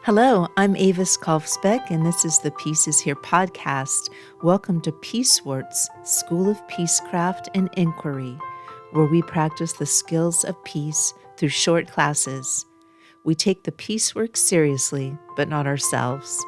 Hello, I'm Avis Kalfsbeck, and this is the Peace is Here podcast. Welcome to Peacewarts, School of Peacecraft and Inquiry, where we practice the skills of peace through short classes. We take the peace work seriously, but not ourselves.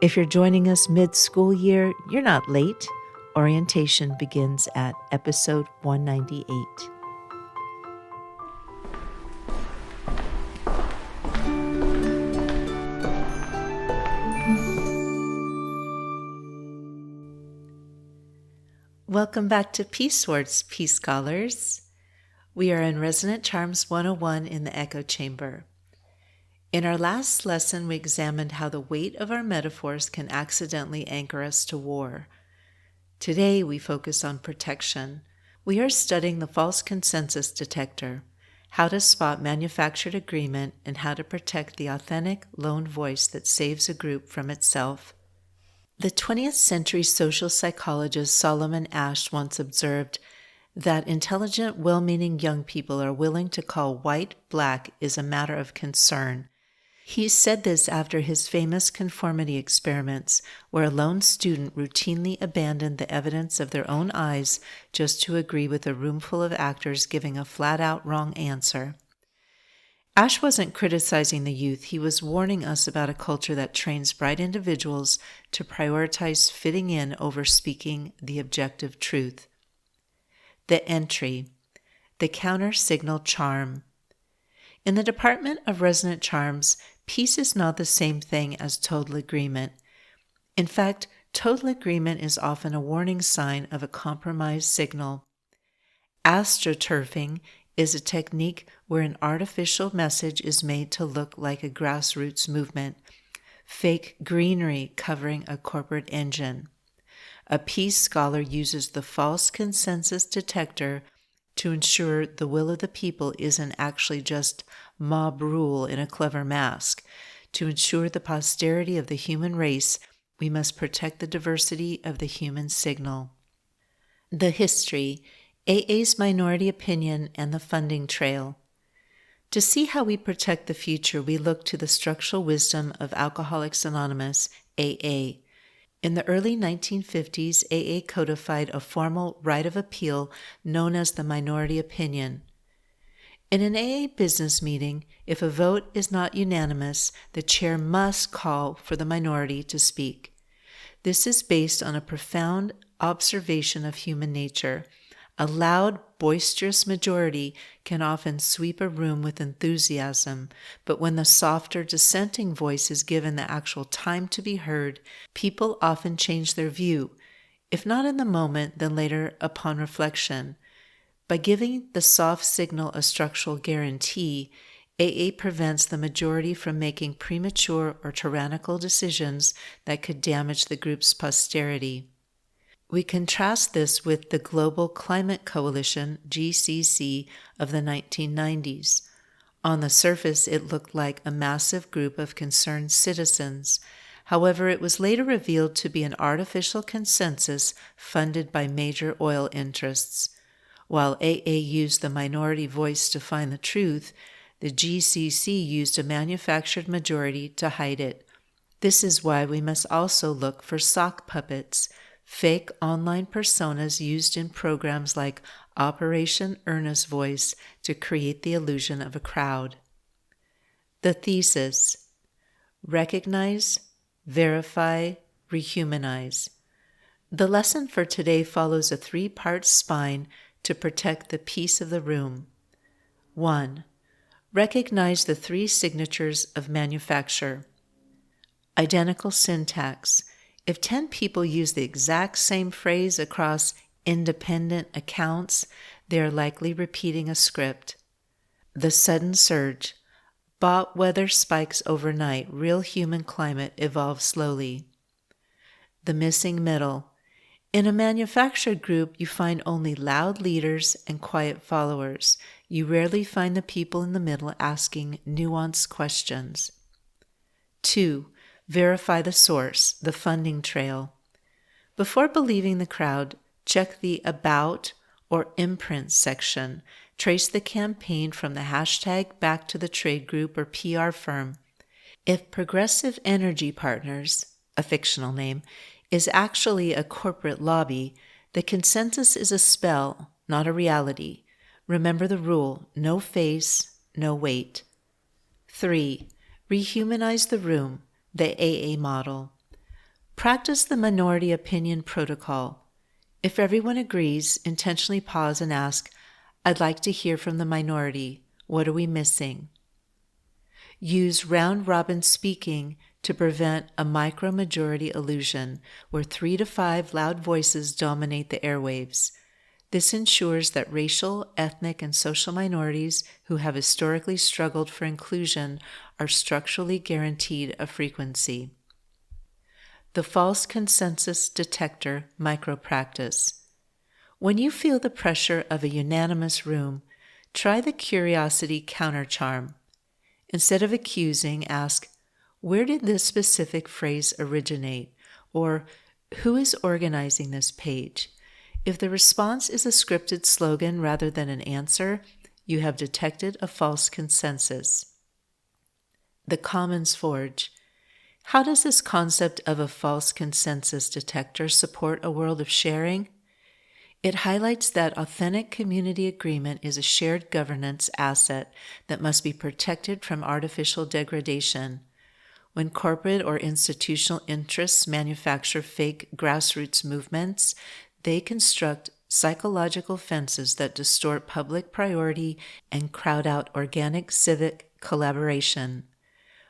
If you're joining us mid-school year, you're not late. Orientation begins at episode 198. Welcome back to Peacewarts, Peace Scholars. We are in Resonant Charms 101 in the Echo Chamber. In our last lesson, we examined how the weight of our metaphors can accidentally anchor us to war. Today, we focus on protection. We are studying the false consensus detector, how to spot manufactured agreement, and how to protect the authentic lone voice that saves a group from itself. The 20th century social psychologist Solomon Asch once observed that intelligent, well-meaning young people are willing to call white black is a matter of concern. He said this after his famous conformity experiments, where a lone student routinely abandoned the evidence of their own eyes just to agree with a roomful of actors giving a flat-out wrong answer. Asch wasn't criticizing the youth, he was warning us about a culture that trains bright individuals to prioritize fitting in over speaking the objective truth. The entry, the counter-signal charm. In the Department of Resonant Charms, peace is not the same thing as total agreement. In fact, total agreement is often a warning sign of a compromised signal. Astroturfing is a technique where an artificial message is made to look like a grassroots movement, fake greenery covering a corporate engine. A peace scholar uses the false consensus detector to ensure the will of the people isn't actually just mob rule in a clever mask. To ensure the posterity of the human race, we must protect the diversity of the human signal. The history, AA's minority opinion, and the funding trail. To see how we protect the future, we look to the structural wisdom of Alcoholics Anonymous, AA. In the early 1950s, AA codified a formal right of appeal known as the minority opinion. In an AA business meeting, if a vote is not unanimous, the chair must call for the minority to speak. This is based on a profound observation of human nature. A loud, boisterous majority can often sweep a room with enthusiasm, but when the softer, dissenting voice is given the actual time to be heard, people often change their view, if not in the moment, then later upon reflection. By giving the soft signal a structural guarantee, AA prevents the majority from making premature or tyrannical decisions that could damage the group's posterity. We contrast this with the Global Climate Coalition, GCC, of the 1990s. On the surface, it looked like a massive group of concerned citizens. However, it was later revealed to be an artificial consensus funded by major oil interests. While AA used the minority voice to find the truth, the GCC used a manufactured majority to hide it. This is why we must also look for sock puppets, fake online personas used in programs like Operation Earnest Voice to create the illusion of a crowd. The thesis: recognize, verify, rehumanize. The lesson for today follows a three-part spine to protect the peace of the room. 1. Recognize the three signatures of manufacture. Identical syntax. If 10 people use the exact same phrase across independent accounts, they are likely repeating a script. The sudden surge. Bot weather spikes overnight. Real human climate evolves slowly. The missing middle. In a manufactured group, you find only loud leaders and quiet followers. You rarely find the people in the middle asking nuanced questions. 2. Verify the source, the funding trail. Before believing the crowd, check the About or Imprint section. Trace the campaign from the hashtag back to the trade group or PR firm. If Progressive Energy Partners, a fictional name, is actually a corporate lobby, the consensus is a spell, not a reality. Remember the rule: no face, no weight. 3. Rehumanize the room, the AA model. Practice the minority opinion protocol. If everyone agrees, intentionally pause and ask, "I'd like to hear from the minority. What are we missing?" Use round-robin speaking to prevent a micro-majority illusion where 3 to 5 loud voices dominate the airwaves. This ensures that racial, ethnic, and social minorities who have historically struggled for inclusion are structurally guaranteed a frequency. The false consensus detector micro-practice. When you feel the pressure of a unanimous room, try the curiosity counter-charm. Instead of accusing, ask, "Where did this specific phrase originate?" Or, "Who is organizing this page?" If the response is a scripted slogan rather than an answer, you have detected a false consensus. The Commons Forge. How does this concept of a false consensus detector support a world of sharing? It highlights that authentic community agreement is a shared governance asset that must be protected from artificial degradation. When corporate or institutional interests manufacture fake grassroots movements, they construct psychological fences that distort public priority and crowd out organic civic collaboration.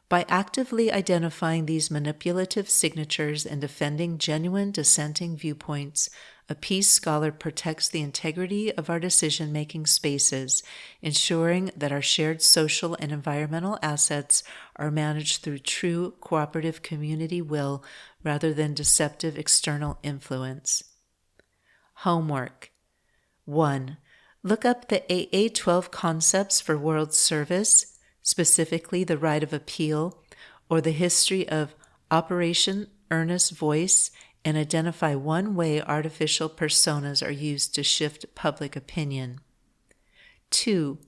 By actively identifying these manipulative signatures and defending genuine dissenting viewpoints, a peace scholar protects the integrity of our decision-making spaces, ensuring that our shared social and environmental assets are managed through true cooperative community will rather than deceptive external influence. Homework. 1. Look up the AA 12 concepts for world service, specifically the right of appeal, or the history of Operation Earnest Voice, and identify one way artificial personas are used to shift public opinion. 2.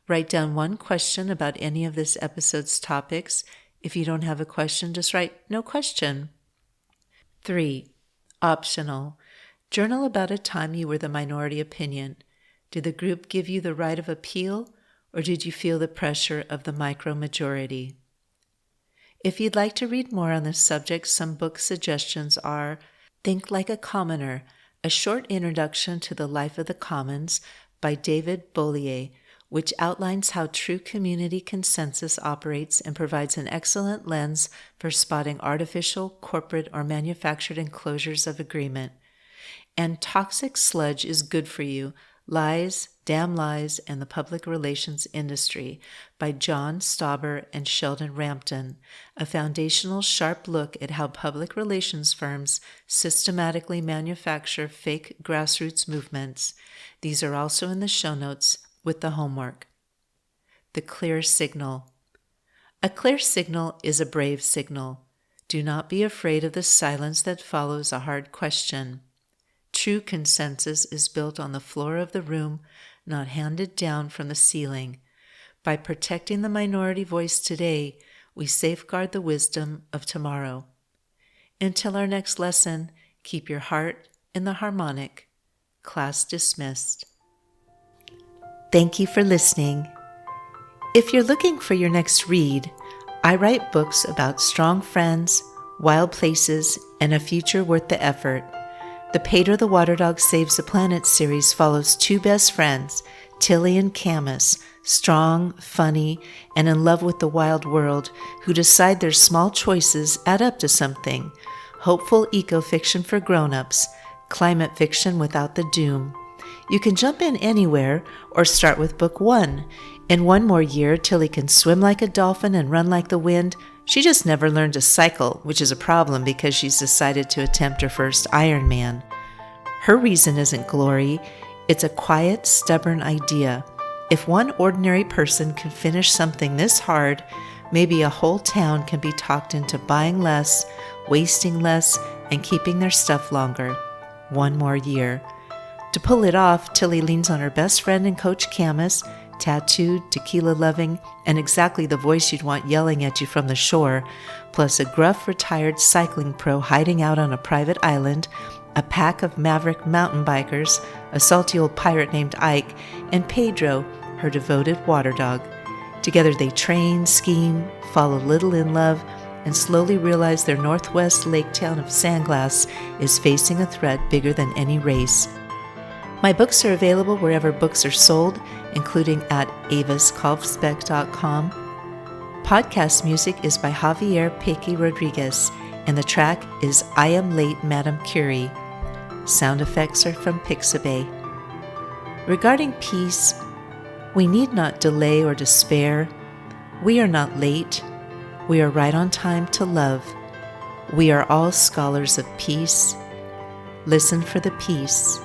Write down one question about any of this episode's topics. If you don't have a question, just write "no question." 3. Optional. Journal about a time you were the minority opinion. Did the group give you the right of appeal, or did you feel the pressure of the micro-majority? If you'd like to read more on this subject, some book suggestions are Think Like a Commoner, A Short Introduction to the Life of the Commons by David Bollier, which outlines how true community consensus operates and provides an excellent lens for spotting artificial, corporate, or manufactured enclosures of agreement. And Toxic Sludge Is Good for You, Lies, Damn Lies, and the Public Relations Industry by John Stauber and Sheldon Rampton, a foundational sharp look at how public relations firms systematically manufacture fake grassroots movements. These are also in the show notes with the homework. The clear signal. A clear signal is a brave signal. Do not be afraid of the silence that follows a hard question. True consensus is built on the floor of the room, not handed down from the ceiling. By protecting the minority voice today, we safeguard the wisdom of tomorrow. Until our next lesson, keep your heart in the harmonic. Class dismissed. Thank you for listening. If you're looking for your next read, I write books about strong friends, wild places, and a future worth the effort. The Pater the Water Dog Saves the Planet series follows two best friends, Tilly and Camus, strong, funny, and in love with the wild world, who decide their small choices add up to something. Hopeful eco-fiction for grown-ups, climate fiction without the doom. You can jump in anywhere or start with book 1. In one more year, Tilly can swim like a dolphin and run like the wind. She just never learned to cycle, which is a problem because she's decided to attempt her first Ironman. Her reason isn't glory, it's a quiet, stubborn idea. If one ordinary person can finish something this hard, maybe a whole town can be talked into buying less, wasting less, and keeping their stuff longer. One more year. To pull it off, Tilly leans on her best friend and coach Camus, tattooed, tequila-loving, and exactly the voice you'd want yelling at you from the shore, plus a gruff retired cycling pro hiding out on a private island, a pack of maverick mountain bikers, a salty old pirate named Ike, and Pedro, her devoted water dog. Together they train, scheme, fall a little in love, and slowly realize their northwest lake town of Sandglass is facing a threat bigger than any race. My books are available wherever books are sold, including at avascolfspec.com. Podcast music is by Javier Peque Rodriguez, and the track is I Am Late, Madame Curie. Sound effects are from Pixabay. Regarding peace, we need not delay or despair. We are not late. We are right on time to love. We are all scholars of peace. Listen for the peace.